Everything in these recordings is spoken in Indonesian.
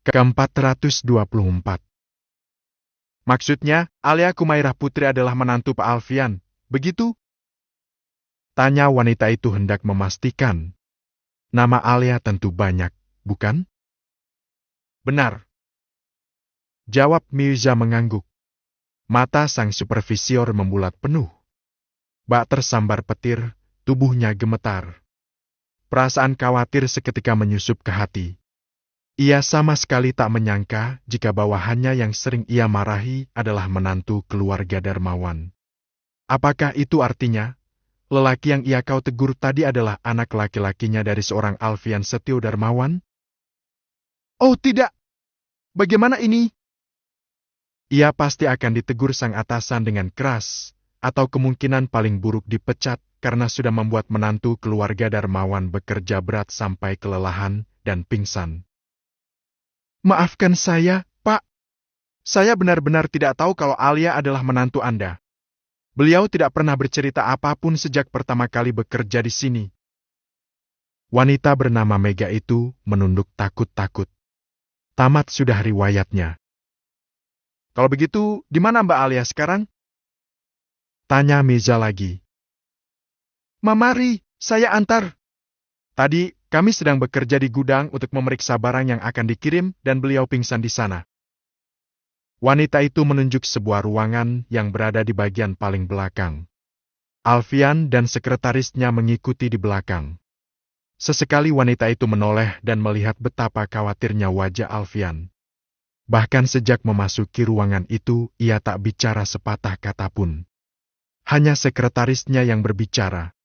Ke-424. Maksudnya, Alia Kumairah Putri adalah menantu Pak Alfian, begitu? Tanya wanita itu hendak memastikan. Nama Alia tentu banyak, bukan? Benar. Jawab Mirza mengangguk. Mata sang supervisor membulat penuh. Bak tersambar petir, tubuhnya gemetar. Perasaan khawatir seketika menyusup ke hati. Ia sama sekali tak menyangka jika bawahannya yang sering ia marahi adalah menantu keluarga Darmawan. Apakah itu artinya, lelaki yang ia kau tegur tadi adalah anak laki-lakinya dari seorang Alfian Setio Darmawan? Oh tidak! Bagaimana ini? Ia pasti akan ditegur sang atasan dengan keras, atau kemungkinan paling buruk dipecat karena sudah membuat menantu keluarga Darmawan bekerja berat sampai kelelahan dan pingsan. Maafkan saya, Pak. Saya benar-benar tidak tahu kalau Alia adalah menantu Anda. Beliau tidak pernah bercerita apapun sejak pertama kali bekerja di sini. Wanita bernama Mega itu menunduk takut-takut. Tamat sudah riwayatnya. Kalau begitu, di mana Mbak Alia sekarang? Tanya Meza lagi. Mari, saya antar. Tadi, kami sedang bekerja di gudang untuk memeriksa barang yang akan dikirim dan beliau pingsan di sana. Wanita itu menunjuk sebuah ruangan yang berada di bagian paling belakang. Alfian dan sekretarisnya mengikuti di belakang. Sesekali wanita itu menoleh dan melihat betapa khawatirnya wajah Alfian. Bahkan sejak memasuki ruangan itu, ia tak bicara sepatah kata pun. Hanya sekretarisnya yang berbicara.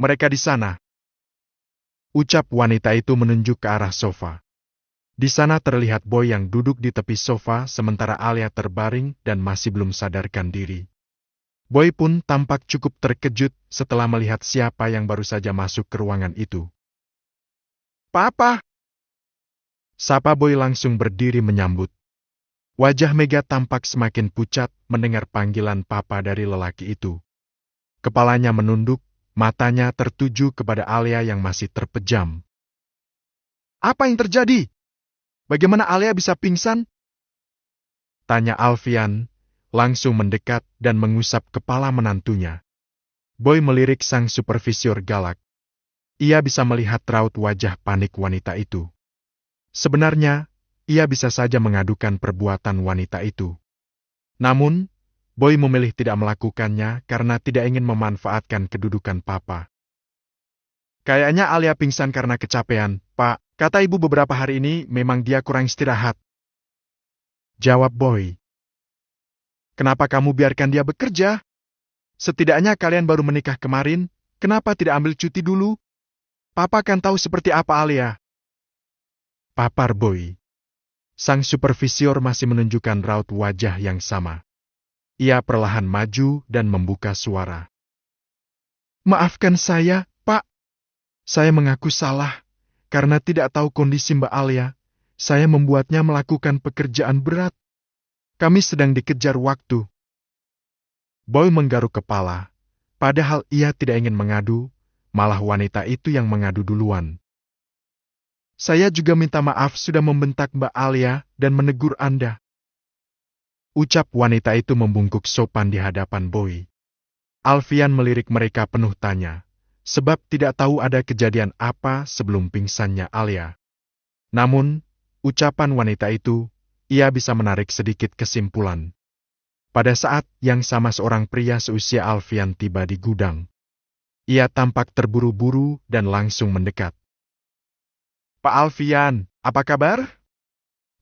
Mereka di sana. Ucap wanita itu menunjuk ke arah sofa. Di sana terlihat Boy yang duduk di tepi sofa sementara Alia terbaring dan masih belum sadarkan diri. Boy pun tampak cukup terkejut setelah melihat siapa yang baru saja masuk ke ruangan itu. Papa! Sapa Boy langsung berdiri menyambut. Wajah Mega tampak semakin pucat mendengar panggilan papa dari lelaki itu. Kepalanya menunduk, matanya tertuju kepada Alia yang masih terpejam. Apa yang terjadi? Bagaimana Alia bisa pingsan? Tanya Alfian, langsung mendekat dan mengusap kepala menantunya. Boy melirik sang supervisor galak. Ia bisa melihat raut wajah panik wanita itu. Sebenarnya, ia bisa saja mengadukan perbuatan wanita itu. Namun, Boy memilih tidak melakukannya karena tidak ingin memanfaatkan kedudukan papa. Kayaknya Alia pingsan karena kecapean, Pak. Kata ibu beberapa hari ini memang dia kurang istirahat. Jawab Boy. Kenapa kamu biarkan dia bekerja? Setidaknya kalian baru menikah kemarin, kenapa tidak ambil cuti dulu? Papa kan tahu seperti apa Alia. Papar Boy. Sang supervisor masih menunjukkan raut wajah yang sama. Ia perlahan maju dan membuka suara. Maafkan saya, Pak. Saya mengaku salah. Karena tidak tahu kondisi Mbak Alia, saya membuatnya melakukan pekerjaan berat. Kami sedang dikejar waktu. Boy menggaruk kepala. Padahal ia tidak ingin mengadu, malah wanita itu yang mengadu duluan. Saya juga minta maaf sudah membentak Mbak Alia dan menegur Anda. Ucap wanita itu membungkuk sopan di hadapan Boy. Alfian melirik mereka penuh tanya, sebab tidak tahu ada kejadian apa sebelum pingsannya Alia. Namun, ucapan wanita itu, ia bisa menarik sedikit kesimpulan. Pada saat yang sama seorang pria seusia Alfian tiba di gudang. Ia tampak terburu-buru dan langsung mendekat. Pak Alfian, apa kabar?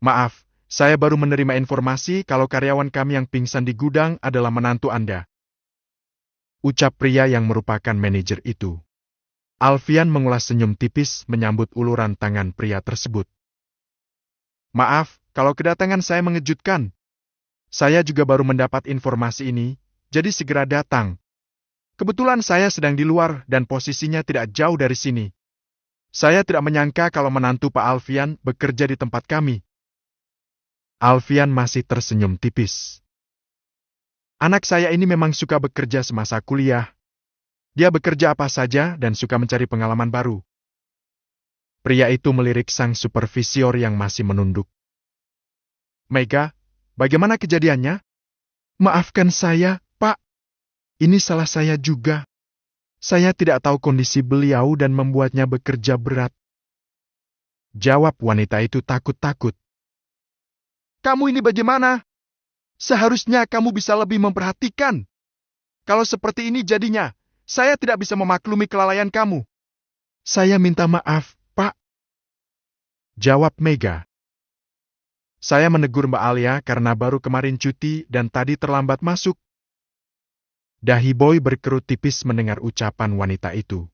Maaf, saya baru menerima informasi kalau karyawan kami yang pingsan di gudang adalah menantu Anda. Ucap pria yang merupakan manajer itu. Alfian mengulas senyum tipis menyambut uluran tangan pria tersebut. Maaf, kalau kedatangan saya mengejutkan. Saya juga baru mendapat informasi ini, jadi segera datang. Kebetulan saya sedang di luar dan posisinya tidak jauh dari sini. Saya tidak menyangka kalau menantu Pak Alfian bekerja di tempat kami. Alfian masih tersenyum tipis. Anak saya ini memang suka bekerja semasa kuliah. Dia bekerja apa saja dan suka mencari pengalaman baru. Pria itu melirik sang supervisor yang masih menunduk. Mega, bagaimana kejadiannya? Maafkan saya, Pak. Ini salah saya juga. Saya tidak tahu kondisi beliau dan membuatnya bekerja berat. Jawab wanita itu takut-takut. Kamu ini bagaimana? Seharusnya kamu bisa lebih memperhatikan. Kalau seperti ini jadinya, saya tidak bisa memaklumi kelalaian kamu. Saya minta maaf, Pak. Jawab Mega. Saya menegur Mbak Alia karena baru kemarin cuti dan tadi terlambat masuk. Dahi Boy berkerut tipis mendengar ucapan wanita itu.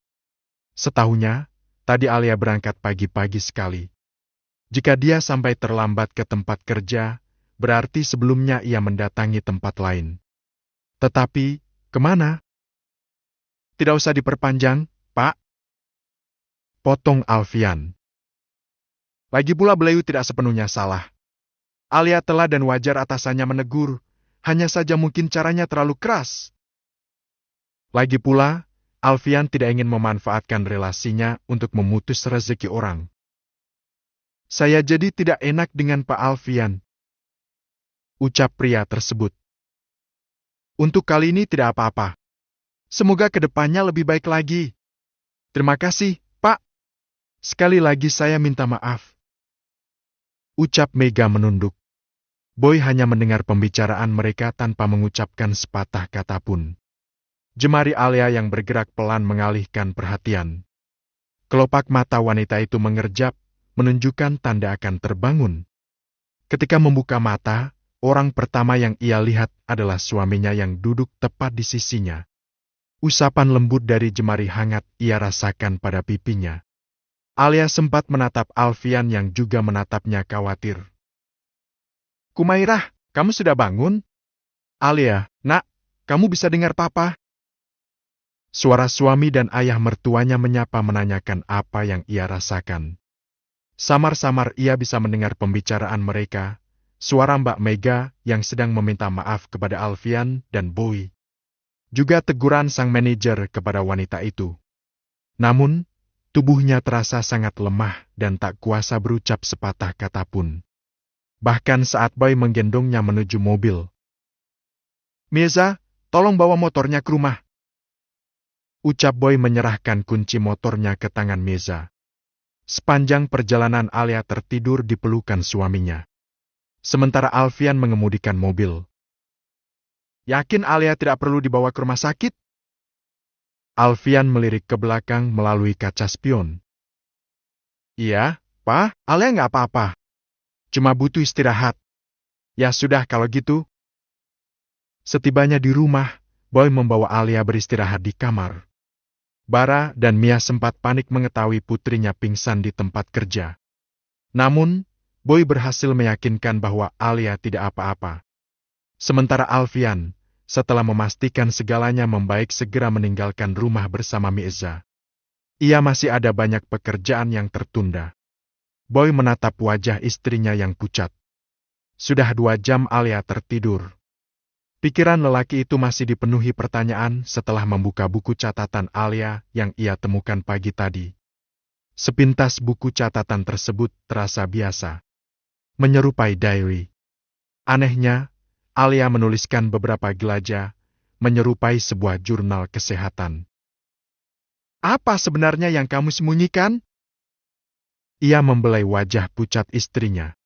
Setahunya, tadi Alia berangkat pagi-pagi sekali. Jika dia sampai terlambat ke tempat kerja, berarti sebelumnya ia mendatangi tempat lain. Tetapi, kemana? Tidak usah diperpanjang, Pak. Potong Alfian. Lagi pula beliau tidak sepenuhnya salah. Alia telah dan wajar atasannya menegur, hanya saja mungkin caranya terlalu keras. Lagi pula, Alfian tidak ingin memanfaatkan relasinya untuk memutus rezeki orang. Saya jadi tidak enak dengan Pak Alfian, ucap pria tersebut. Untuk kali ini tidak apa-apa. Semoga kedepannya lebih baik lagi. Terima kasih, Pak. Sekali lagi saya minta maaf. Ucap Mega menunduk. Boy hanya mendengar pembicaraan mereka tanpa mengucapkan sepatah kata pun. Jemari Alia yang bergerak pelan mengalihkan perhatian. Kelopak mata wanita itu mengerjap, menunjukkan tanda akan terbangun. Ketika membuka mata, orang pertama yang ia lihat adalah suaminya yang duduk tepat di sisinya. Usapan lembut dari jemari hangat ia rasakan pada pipinya. Alia sempat menatap Alfian yang juga menatapnya khawatir. Kumairah, kamu sudah bangun? Alia, nak, kamu bisa dengar papa? Suara suami dan ayah mertuanya menyapa menanyakan apa yang ia rasakan. Samar-samar ia bisa mendengar pembicaraan mereka, suara Mbak Mega yang sedang meminta maaf kepada Alfian dan Boy. Juga teguran sang manajer kepada wanita itu. Namun, tubuhnya terasa sangat lemah dan tak kuasa berucap sepatah kata pun. Bahkan saat Boy menggendongnya menuju mobil. Meza, tolong bawa motornya ke rumah. Ucap Boy menyerahkan kunci motornya ke tangan Meza. Sepanjang perjalanan Alia tertidur di pelukan suaminya. Sementara Alfian mengemudikan mobil. Yakin Alia tidak perlu dibawa ke rumah sakit? Alfian melirik ke belakang melalui kaca spion. Iya, Pak, Alia nggak apa-apa. Cuma butuh istirahat. Ya sudah kalau gitu. Setibanya di rumah, Boy membawa Alia beristirahat di kamar. Bara dan Mia sempat panik mengetahui putrinya pingsan di tempat kerja. Namun, Boy berhasil meyakinkan bahwa Alia tidak apa-apa. Sementara Alfian, setelah memastikan segalanya membaik segera meninggalkan rumah bersama Meza. Ia masih ada banyak pekerjaan yang tertunda. Boy menatap wajah istrinya yang pucat. Sudah 2 jam Alia tertidur. Pikiran lelaki itu masih dipenuhi pertanyaan setelah membuka buku catatan Alia yang ia temukan pagi tadi. Sepintas buku catatan tersebut terasa biasa. Menyerupai diary. Anehnya, Alia menuliskan beberapa jelajah, menyerupai sebuah jurnal kesehatan. Apa sebenarnya yang kamu sembunyikan? Ia membelai wajah pucat istrinya.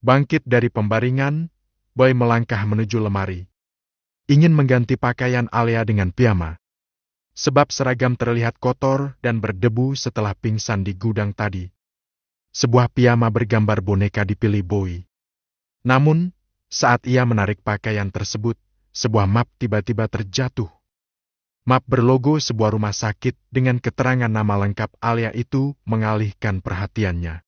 Bangkit dari pembaringan, Boy melangkah menuju lemari. Ingin mengganti pakaian Alia dengan piyama. Sebab seragam terlihat kotor dan berdebu setelah pingsan di gudang tadi. Sebuah piyama bergambar boneka dipilih Boy. Namun, saat ia menarik pakaian tersebut, sebuah map tiba-tiba terjatuh. Map berlogo sebuah rumah sakit dengan keterangan nama lengkap Alia itu mengalihkan perhatiannya.